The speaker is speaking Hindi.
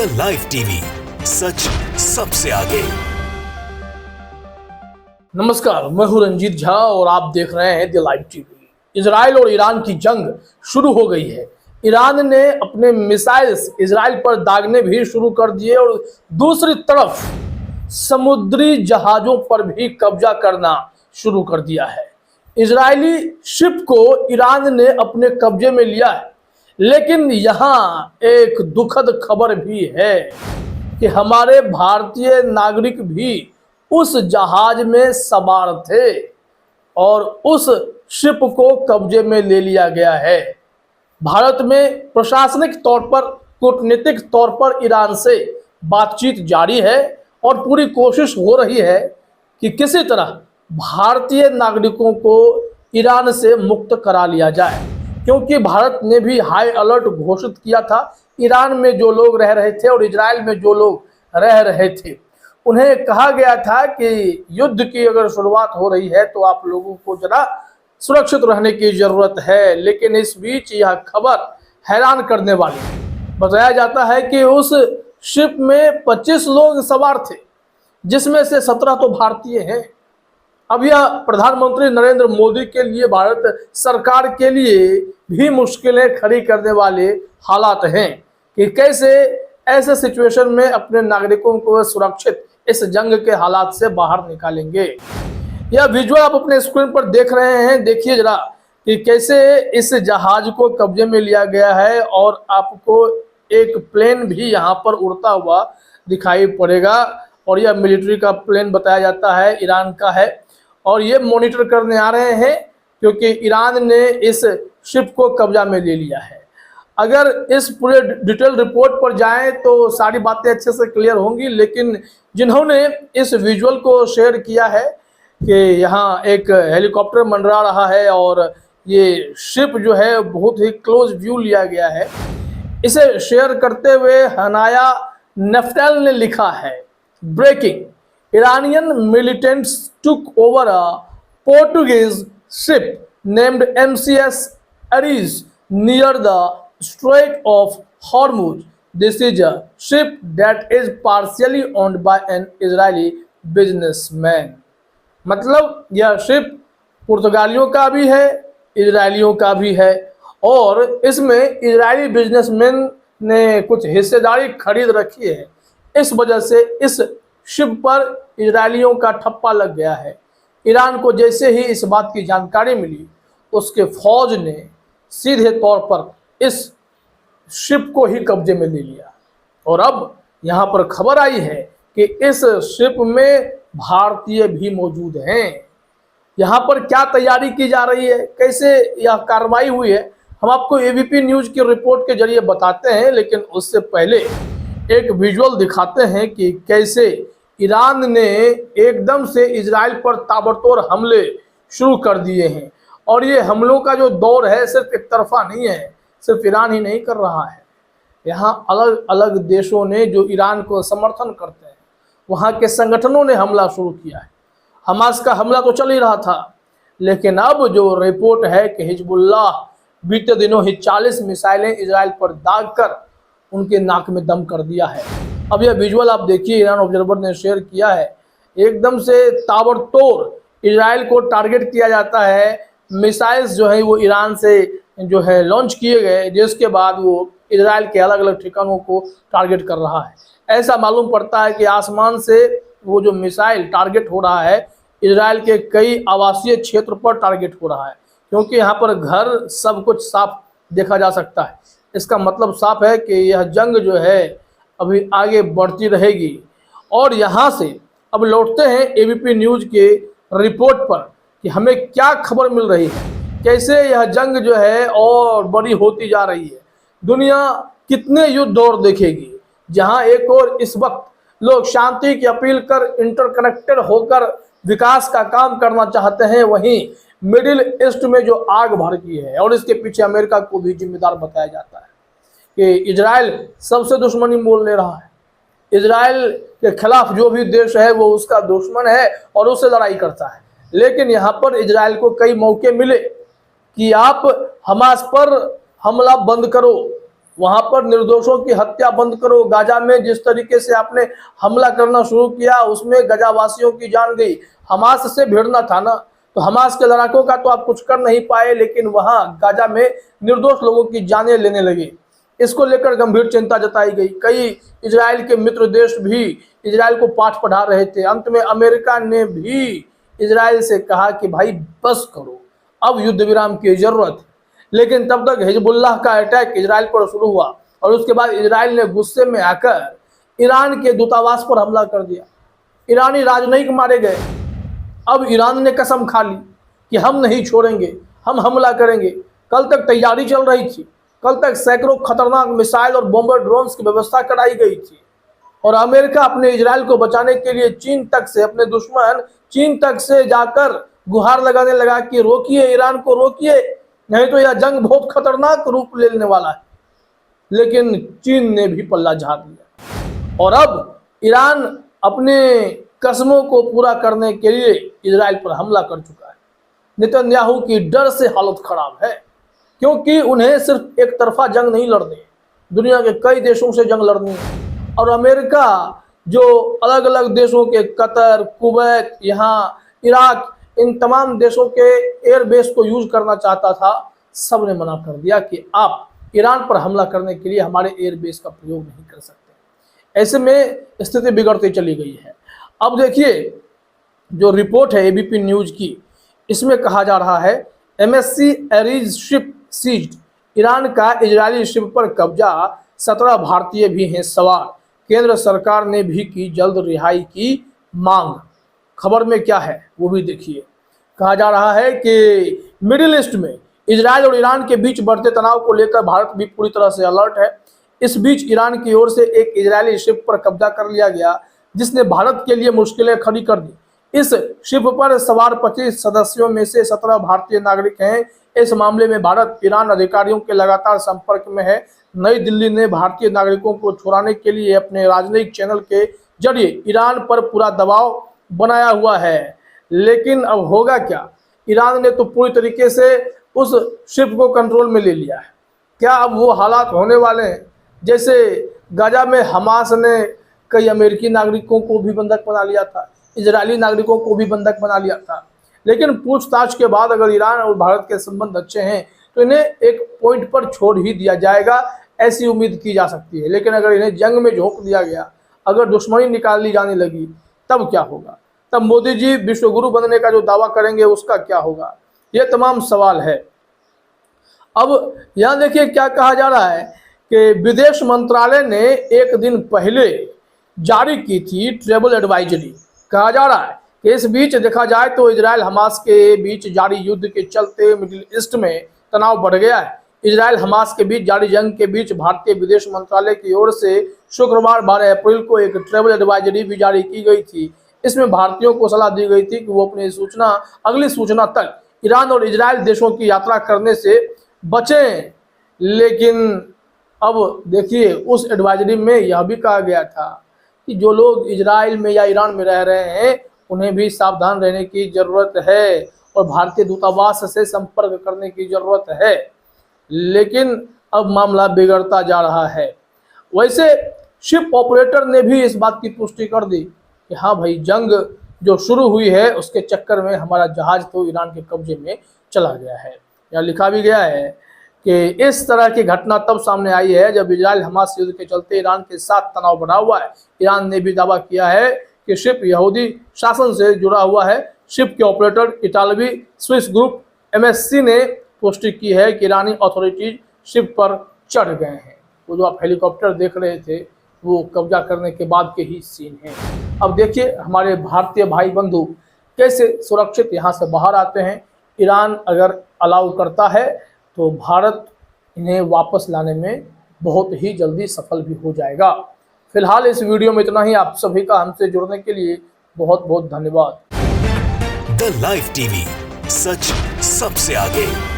द लाइव टीवी, सच सबसे आगे। नमस्कार, मैं हूं रंजीत झा और आप देख रहे हैं द लाइव टीवी। इजराइल और ईरान की जंग शुरू हो गई है। ईरान ने अपने मिसाइल्स इजराइल पर दागने भी शुरू कर दिए और दूसरी तरफ समुद्री जहाजों पर भी कब्जा करना शुरू कर दिया है। इजरायली शिप को ईरान ने अपने कब्जे में लिया है, लेकिन यहाँ एक दुखद खबर भी है कि हमारे भारतीय नागरिक भी उस जहाज में सवार थे और उस शिप को कब्जे में ले लिया गया है। भारत में प्रशासनिक तौर पर, कूटनीतिक तौर पर ईरान से बातचीत जारी है और पूरी कोशिश हो रही है कि किसी तरह भारतीय नागरिकों को ईरान से मुक्त करा लिया जाए, क्योंकि भारत ने भी हाई अलर्ट घोषित किया था। ईरान में जो लोग रह रहे थे और इजराइल में जो लोग रह रहे थे, उन्हें कहा गया था कि युद्ध की अगर शुरुआत हो रही है तो आप लोगों को जरा सुरक्षित रहने की जरूरत है। लेकिन इस बीच यह खबर हैरान करने वाली है। बताया जाता है कि उस शिप में 25 लोग सवार थे, जिसमें से 17 तो भारतीय हैं। अब यह प्रधानमंत्री नरेंद्र मोदी के लिए, भारत सरकार के लिए भी मुश्किलें खड़ी करने वाले हालात हैं कि कैसे ऐसे सिचुएशन में अपने नागरिकों को सुरक्षित इस जंग के हालात से बाहर निकालेंगे। यह विजुअल आप अपने स्क्रीन पर देख रहे हैं। देखिए जरा कि कैसे इस जहाज को कब्जे में लिया गया है और आपको एक प्लेन भी यहाँ पर उड़ता हुआ दिखाई पड़ेगा और यह मिलिट्री का प्लेन बताया जाता है, ईरान का है। और ये मॉनिटर करने आ रहे हैं क्योंकि ईरान ने इस शिप को कब्जा में ले लिया है। अगर इस पूरे डिटेल रिपोर्ट पर जाएं तो सारी बातें अच्छे से क्लियर होंगी, लेकिन जिन्होंने इस विजुअल को शेयर किया है कि यहाँ एक हेलीकॉप्टर मंडरा रहा है और ये शिप जो है बहुत ही क्लोज व्यू लिया गया है, इसे शेयर करते हुए हनाया नफ्टेल ने लिखा है, breaking, Iranian militants took over a Portuguese ship named MCS Ares near the Strait of Hormuz. This is a ship that is partially owned by an Israeli businessman. मतलब यह शिप पुर्तगालियों का भी है, इजरायलियों का भी है और इसमें इजरायली बिजनेसमैन ने कुछ हिस्सेदारी खरीद रखी है। इस वजह से इस शिप पर इजरायलियों का ठप्पा लग गया है। ईरान को जैसे ही इस बात की जानकारी मिली, उसके फौज ने सीधे तौर पर इस शिप को ही कब्जे में ले लिया और अब यहाँ पर खबर आई है कि इस शिप में भारतीय भी मौजूद हैं। यहाँ पर क्या तैयारी की जा रही है, कैसे यह कार्रवाई हुई है, हम आपको एबीपी न्यूज की रिपोर्ट के जरिए बताते हैं। लेकिन उससे पहले एक विजुअल दिखाते हैं कि कैसे ईरान ने एकदम से इजराइल पर ताबड़तोड़ हमले शुरू कर दिए हैं। और ये हमलों का जो दौर है सिर्फ एक तरफा नहीं है, सिर्फ ईरान ही नहीं कर रहा है। यहाँ अलग अलग देशों ने जो ईरान को समर्थन करते हैं, वहाँ के संगठनों ने हमला शुरू किया है। हमास का हमला तो चल ही रहा था, लेकिन अब जो रिपोर्ट है कि हिजबुल्लाह बीते दिनों ही 40 मिसाइलें इजराइल पर दाग कर उनके नाक में दम कर दिया है। अब यह विजुअल आप देखिए, ईरान ऑब्जर्वर ने शेयर किया है। एकदम से ताबड़तोड़ इजराइल को टारगेट किया जाता है। मिसाइल्स जो है वो ईरान से जो है लॉन्च किए गए, जिसके बाद वो इजराइल के अलग अलग ठिकानों को टारगेट कर रहा है। ऐसा मालूम पड़ता है कि आसमान से वो जो मिसाइल टारगेट हो रहा है, इजराइल के कई आवासीय क्षेत्र पर टारगेट हो रहा है, क्योंकि यहाँ पर घर सब कुछ साफ देखा जा सकता है। इसका मतलब साफ है कि यह जंग जो है अभी आगे बढ़ती रहेगी। और यहाँ से अब लौटते हैं एबीपी न्यूज के रिपोर्ट पर कि हमें क्या खबर मिल रही है, कैसे यह जंग जो है और बड़ी होती जा रही है। दुनिया कितने युद्ध और देखेगी, जहाँ एक और इस वक्त लोग शांति की अपील कर इंटरकनेक्टेड होकर विकास का काम करना चाहते हैं, वहीं मिडिल ईस्ट में जो आग भड़की है और इसके पीछे अमेरिका को भी जिम्मेदार बताया जाता है कि इजराइल सबसे दुश्मनी मोल ले रहा है। इजराइल के खिलाफ जो भी देश है वो उसका दुश्मन है और उससे लड़ाई करता है। लेकिन यहाँ पर इजराइल को कई मौके मिले कि आप हमास पर हमला बंद करो, वहां पर निर्दोषों की हत्या बंद करो। गाजा में जिस तरीके से आपने हमला करना शुरू किया उसमें गजावासियों की जान गई। हमास से भिड़ना था ना, तो हमास के लड़ाकों का तो आप कुछ कर नहीं पाए, लेकिन वहां गाजा में निर्दोष लोगों की जानें लेने लगे। इसको लेकर गंभीर चिंता जताई गई। कई इजराइल के मित्र देश भी इजराइल को पाठ पढ़ा रहे थे। अंत में अमेरिका ने भी इजराइल से कहा कि भाई बस करो, अब युद्ध विराम की जरूरत है। लेकिन तब तक हिजबुल्लाह का अटैक इजराइल पर शुरू हुआ और उसके बाद इजराइल ने गुस्से में आकर ईरान के दूतावास पर हमला कर दिया। ईरानी राजनयिक मारे गए। अब ईरान ने कसम खा ली कि हम नहीं छोड़ेंगे, हम हमला करेंगे। कल तक तैयारी चल रही थी, कल तक सैकड़ों खतरनाक मिसाइल और बॉम्बर ड्रोन्स की व्यवस्था कराई गई थी और अमेरिका अपने इजराइल को बचाने के लिए चीन तक से, अपने दुश्मन चीन तक से जाकर गुहार लगाने लगा कि रोकिए, ईरान को रोकिए, नहीं तो यह जंग बहुत खतरनाक रूप लेने वाला है। लेकिन चीन ने भी पल्ला झाड़ दिया और अब ईरान अपने कसमों को पूरा करने के लिए इजराइल पर हमला कर चुका है। नेतन्याहू की डर से हालत खराब है, क्योंकि उन्हें सिर्फ एक तरफा जंग नहीं लड़नी, दुनिया के कई देशों से जंग लड़नी है। और अमेरिका जो अलग अलग देशों के कतर, कुवैत, यहाँ इराक, इन तमाम देशों के एयरबेस को यूज करना चाहता था, सब ने मना कर दिया कि आप ईरान पर हमला करने के लिए हमारे एयरबेस का प्रयोग नहीं कर सकते। ऐसे में स्थिति बिगड़ती चली गई है। अब देखिए जो रिपोर्ट है एबीपी न्यूज की, इसमें कहा जा रहा है MSC Aries ship seized, Iran का इजरायली शिप पर कब्जा, 17 भारतीय भी हैं सवार, केंद्र सरकार ने भी की जल्द रिहाई की मांग। खबर में क्या है वो भी देखिए। कहा जा रहा है कि मिडिल ईस्ट में इजरायल और ईरान के बीच बढ़ते तनाव को लेकर भारत भी पूरी तरह से अलर्ट है। इस बीच ईरान की ओर से एक इजरायली शिप पर कब्जा कर लिया गया, जिसने भारत के लिए मुश्किलें खड़ी कर दी। इस शिप पर सवार 25 सदस्यों में से 17 भारतीय नागरिक हैं। इस मामले में भारत ईरान अधिकारियों के लगातार संपर्क में है। नई दिल्ली ने भारतीय नागरिकों को छुड़ाने के लिए अपने राजनयिक चैनल के जरिए ईरान पर पूरा दबाव बनाया हुआ है। लेकिन अब होगा क्या? ईरान ने तो पूरी तरीके से उस शिप को कंट्रोल में ले लिया है। क्या अब वो हालात होने वाले हैं जैसे गाजा में हमास ने कई अमेरिकी नागरिकों को भी बंधक बना लिया था, इजरायली नागरिकों को भी बंधक बना लिया था। लेकिन पूछताछ के बाद अगर ईरान और भारत के संबंध अच्छे हैं तो इन्हें एक पॉइंट पर छोड़ ही दिया जाएगा, ऐसी उम्मीद की जा सकती है। लेकिन अगर इन्हें जंग में झोंक दिया गया, अगर दुश्मनी निकाल ली जाने लगी, तब क्या होगा? तब मोदी जी विश्वगुरु बनने का जो दावा करेंगे उसका क्या होगा? ये तमाम सवाल है। अब यहाँ देखिए क्या कहा जा रहा है कि विदेश मंत्रालय ने एक दिन पहले जारी की थी ट्रैवल एडवाइजरी। कहा जा रहा है कि इस बीच देखा जाए तो इजराइल हमास के बीच जारी युद्ध के चलते मिडिल ईस्ट में तनाव बढ़ गया है। इजराइल हमास के बीच जारी जंग के बीच भारतीय विदेश मंत्रालय की ओर से शुक्रवार 12 अप्रैल को एक ट्रैवल एडवाइजरी भी जारी की गई थी। इसमें भारतीयों को सलाह दी गई थी कि वो अपनी अगली सूचना तक ईरान और इजराइल देशों की यात्रा करने से बचें। लेकिन अब देखिए उस एडवाइजरी में यह भी कहा गया था कि जो लोग इजराइल में या ईरान में रह रहे हैं उन्हें भी सावधान रहने की ज़रूरत है और भारतीय दूतावास से संपर्क करने की ज़रूरत है। लेकिन अब मामला बिगड़ता जा रहा है। वैसे शिप ऑपरेटर ने भी इस बात की पुष्टि कर दी कि हाँ भाई, जंग जो शुरू हुई है उसके चक्कर में हमारा जहाज तो ईरान के कब्जे में चला गया है। यहाँ लिखा भी गया है कि इस तरह की घटना तब सामने आई है जब इजराइल हमास युद्ध के चलते ईरान के साथ तनाव बढ़ा हुआ है। ईरान ने भी दावा किया है कि शिप यहूदी शासन से जुड़ा हुआ है। शिप के ऑपरेटर इटालवी स्विस ग्रुप MSC ने पुष्टि की है कि ईरानी अथॉरिटीज शिप पर चढ़ गए हैं। वो जो आप हेलीकॉप्टर देख रहे थे वो कब्जा करने के बाद के ही सीन हैं। अब देखिए हमारे भारतीय भाई बंधु कैसे सुरक्षित यहाँ से बाहर आते हैं। ईरान अगर अलाउ करता है तो भारत इन्हें वापस लाने में बहुत ही जल्दी सफल भी हो जाएगा। फिलहाल इस वीडियो में इतना ही। आप सभी का हमसे जुड़ने के लिए बहुत बहुत धन्यवाद। द लाइव टीवी, सच सबसे आगे।